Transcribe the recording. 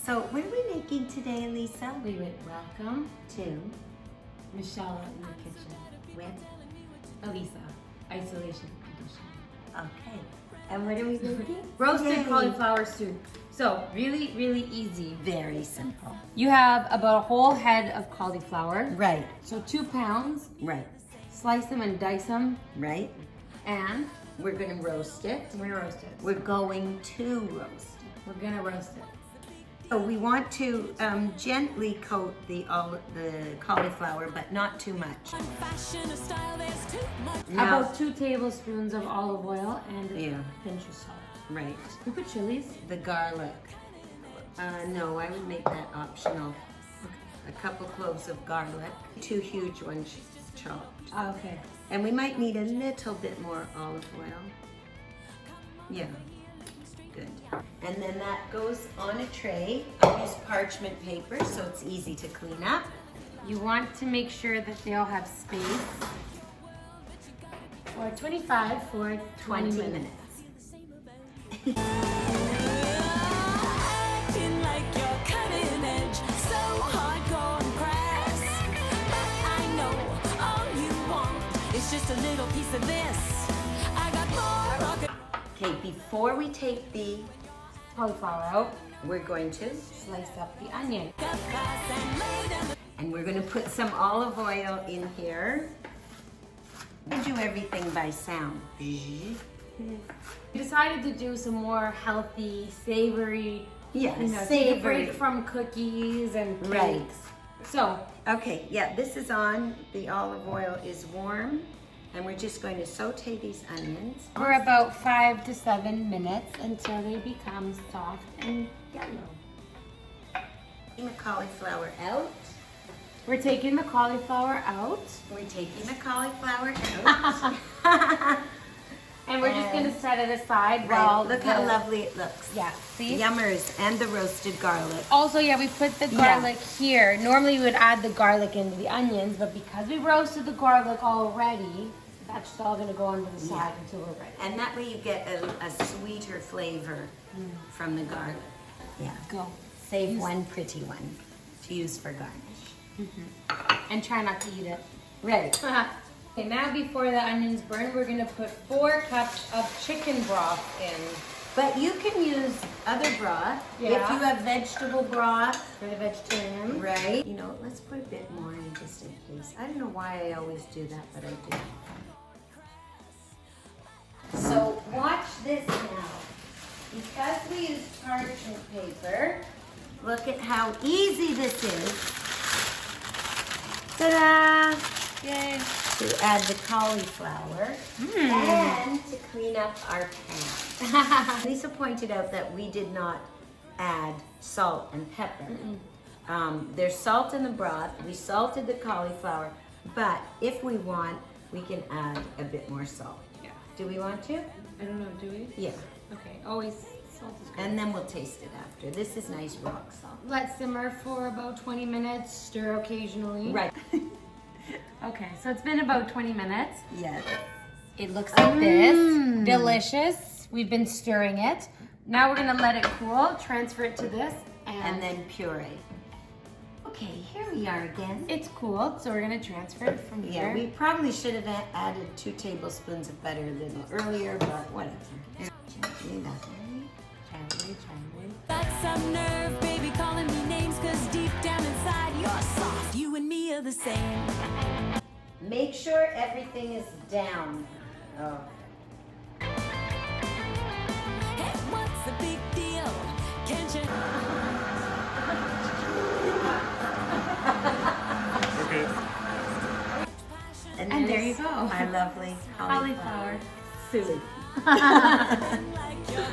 So what are we making today, Elisa? We would welcome Two. Michele in the kitchen With? Elisa, isolation condition. Okay. And what are we making? Roasted Yay. cauliflower soup. So really, really easy. Very simple. You have about a whole head of cauliflower. Right. So 2 pounds. Right. Slice them and dice them, Right. and We're gonna roast it. we're roast it. We're going to roast it. We're gonna roast it. So we want to gently coat the cauliflower, but not too much. Now- About 2 tablespoons of olive oil and a Yeah. pinch of salt. Right. We put chilies. The garlic. No, I would make that optional. A couple cloves of garlic. 2 huge ones chopped. Okay. And we might need a little bit more olive oil. Yeah, good. And then that goes on a tray. I use parchment paper so it's easy to clean up. You want to make sure that they all have space. For 25 for 20 minutes. Just a little piece of this. I got more. Okay, before we take the Cauliflower out. we're going to, Slice up the onion. and we're going to put some olive oil in here. I do everything by sound. We decided to do some more healthy, savory, Yeah, take a savory. break from cookies and cakes. Right. So, Okay, yeah, this is on. The olive oil is warm. And we're just going to saute these onions. for about 5 to 7 minutes until they become soft and yellow. Taking the cauliflower out. We're taking the cauliflower out. We're taking the cauliflower out. And we're just And- gonna set it aside Right, while look how lovely it looks. Yeah, see? Yummers, and the roasted garlic. Also, yeah, we put the Yeah. garlic here. Normally we would add the garlic into the onions, but because we roasted the garlic already, that's just all gonna go on to the side Yeah. until we're ready. And that way you get a sweeter flavor from the garlic. Yeah. Go. Save one pretty one to use for garnish. And try not to eat it. Right. Okay, now before the onions burn, we're gonna put 4 cups of chicken broth in But you can use other broth. If Yeah. you have vegetable broth, for the vegetarian. right? You know, let's put a bit more in just in case. I don't know why I always do that, but I do. So watch this now. Because we use parchment paper, look at how easy this is. Ta-da! Yay. To add the cauliflower and to clean up our pan. Lisa pointed out that we did not add salt and pepper. There's salt in the broth. We salted the cauliflower, but if we want, we can add a bit more salt. Yeah. Do we want to? I don't know, do we? Yeah. Okay, always salt is good. And then we'll taste it after. This is nice rock salt. Let simmer for about 20 minutes, stir occasionally. Right. Okay, so it's been about 20 minutes. Yes. It looks like this. Delicious. We've been stirring it. Now we're gonna let it cool, transfer it to this, And then puree. Okay, here we are again. it's cooled, so we're gonna transfer it from Yeah, here. we probably should have added 2 tablespoons of butter a little earlier, but whatever. Gently, lovely. Gently, gently. Got some nerve, baby, calling me names, cause deep down inside you're soft. You and me are the same. Make sure everything is down. Oh. Hey, what's the big deal? Can't you? And there you go. My lovely Cauliflower soup. Like your